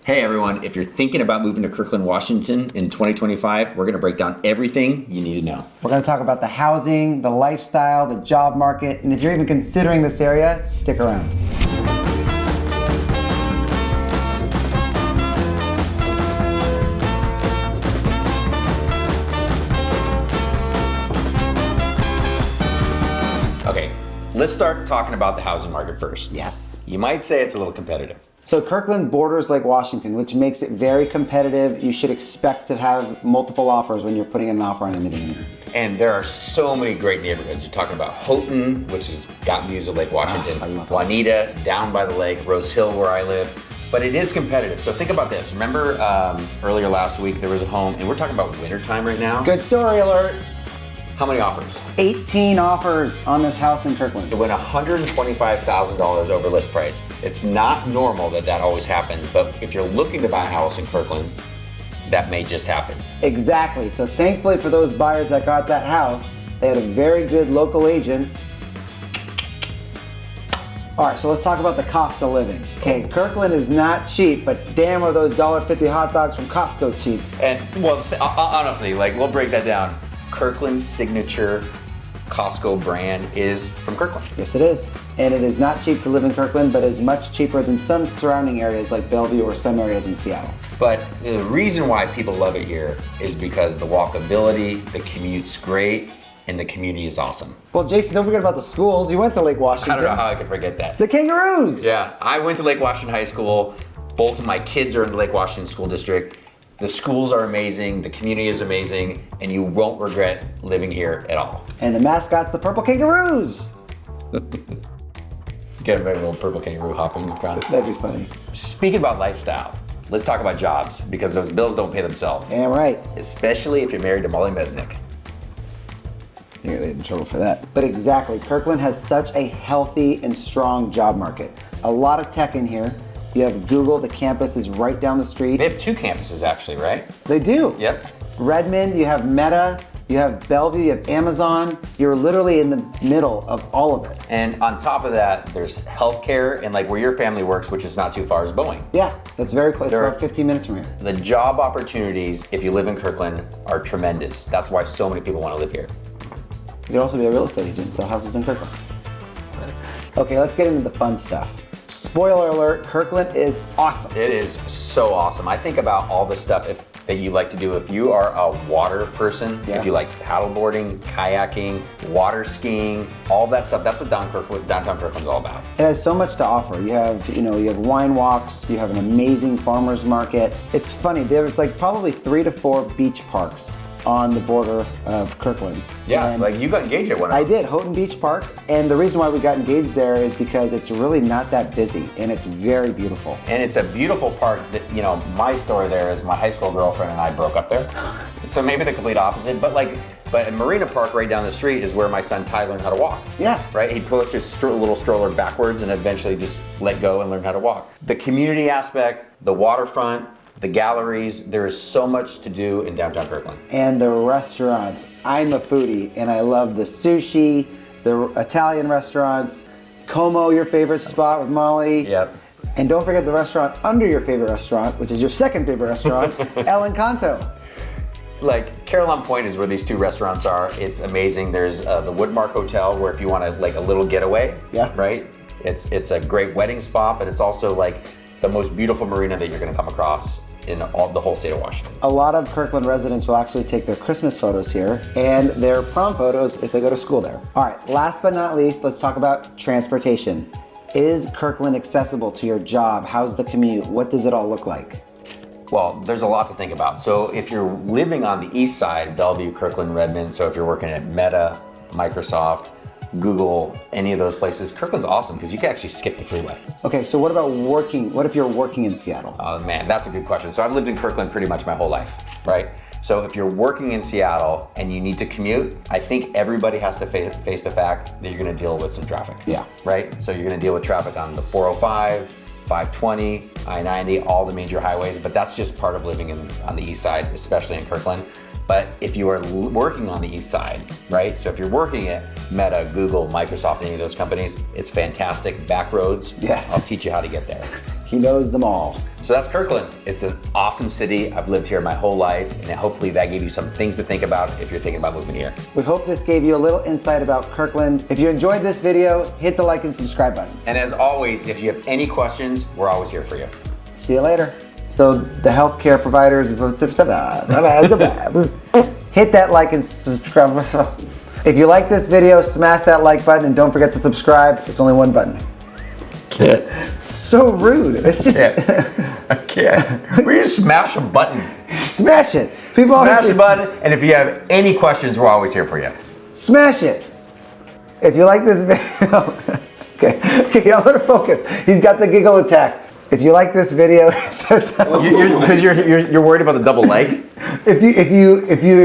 Hey everyone, if you're thinking about moving to Kirkland, Washington in 2025, we're gonna break down everything you need to know. We're gonna talk about the housing, the lifestyle, the job market, and if you're even considering this area, stick around. Okay, let's start talking about the housing market first. Yes. You might say it's a little competitive. So Kirkland borders Lake Washington, which makes it very competitive. You should expect to have multiple offers when you're putting an offer on anything here. And there are so many great neighborhoods. You're talking about Houghton, which has got views of Lake Washington, I love that. Juanita, down by the lake, Rose Hill where I live. But it is competitive. So think about this. Remember earlier last week, there was a home, and we're talking about wintertime right now. Good story alert. How many offers? 18 offers on this house in Kirkland. It went $125,000 over list price. It's not normal that always happens, but if you're looking to buy a house in Kirkland, that may just happen. Exactly. So thankfully for those buyers that got that house, they had a very good local agents. All right, so let's talk about the cost of living. Okay, Kirkland is not cheap, but damn are those $1.50 hot dogs from Costco cheap. And well, honestly, like we'll break that down. Kirkland's signature Costco brand is from Kirkland. Yes, it is. And it is not cheap to live in Kirkland, but is much cheaper than some surrounding areas like Bellevue or some areas in Seattle. But the reason why people love it here is because the walkability, the commute's great, and the community is awesome. Well, Jason, don't forget about the schools. You went to Lake Washington. I don't know how I could forget that. The Kangaroos! Yeah, I went to Lake Washington High School. Both of my kids are in the Lake Washington School District. The schools are amazing, the community is amazing, and you won't regret living here at all. And the mascot's the Purple Kangaroos. Get a little purple kangaroo hopping around. That'd be funny. Speaking about lifestyle, let's talk about jobs, because those bills don't pay themselves. Damn right. Especially if you're married to Molly Mesnick. You're gonna get in trouble for that. But exactly, Kirkland has such a healthy and strong job market. A lot of tech in here. You have Google, the campus is right down the street. They have two campuses actually, right? They do. Yep. Redmond, you have Meta, you have Bellevue, you have Amazon. You're literally in the middle of all of it. And on top of that, there's healthcare, and like where your family works, which is not too far, is Boeing. Yeah, that's very close. It's There are- about 15 minutes from here. The job opportunities, if you live in Kirkland, are tremendous. That's why so many people want to live here. You could also be a real estate agent, sell houses in Kirkland. Okay, let's get into the fun stuff. Spoiler alert, Kirkland is awesome. It is so awesome. I think about all the stuff that you like to do. If you are a water person, if you like paddleboarding, kayaking, water skiing, all that stuff, that's what downtown Kirkland's all about. It has so much to offer. You have wine walks, you have an amazing farmer's market. It's funny, there's like probably 3 to 4 beach parks on the border of Kirkland. Yeah, And like you got engaged at one of I them. did, Houghton Beach Park, and the reason why we got engaged there is because it's really not that busy, and it's very beautiful. And it's a beautiful park that, my story there is my high school girlfriend and I broke up there. So maybe the complete opposite, but in Marina Park right down the street is where my son Ty learned how to walk. Yeah. Right? He pushed his little stroller backwards and eventually just let go and learned how to walk. The community aspect, the waterfront, the galleries, there is so much to do in downtown Kirkland. And the restaurants. I'm a foodie, and I love the sushi, the Italian restaurants, Como, your favorite spot with Molly. Yep. And don't forget the restaurant under your favorite restaurant, which is your second favorite restaurant, El Encanto. Like Caroline Point is where these two restaurants are. It's amazing. There's the Woodmark Hotel where if you want a little getaway, Yeah. right? It's a great wedding spot, but it's also like the most beautiful marina that you're gonna come across in the whole state of Washington. A lot of Kirkland residents will actually take their Christmas photos here and their prom photos if they go to school there. All right, last but not least, let's talk about transportation. Is Kirkland accessible to your job? How's the commute? What does it all look like? Well, there's a lot to think about. So if you're living on the east side, Bellevue, Kirkland, Redmond, so if you're working at Meta, Microsoft, Google, any of those places, Kirkland's awesome because you can actually skip the freeway. Okay, so what about working? What if you're working in Seattle? Oh man, that's a good question. So I've lived in Kirkland pretty much my whole life, right? So if you're working in Seattle and you need to commute, I think everybody has to face the fact that you're gonna deal with some traffic. Yeah. Right? So you're gonna deal with traffic on the 405, 520, I-90, all the major highways, but that's just part of living on the east side, especially in Kirkland. But if you are working on the east side, right? So if you're working at Meta, Google, Microsoft, any of those companies, it's fantastic. Back roads. Yes. I'll teach you how to get there. He knows them all. So that's Kirkland. It's an awesome city. I've lived here my whole life, and hopefully that gave you some things to think about if you're thinking about moving here. We hope this gave you a little insight about Kirkland. If you enjoyed this video, hit the like and subscribe button. And as always, if you have any questions, we're always here for you. See you later. So the healthcare providers, hit that like and subscribe. If you like this video, smash that like button and don't forget to subscribe. It's only one button. So rude. It's just I can't. We just smash a button. Smash it. People Smash the button, and if you have any questions, we're always here for you. Smash it. If you like this video, okay, I'm gonna focus. He's got the giggle attack. If you like this video, Because you're worried about the double leg. if you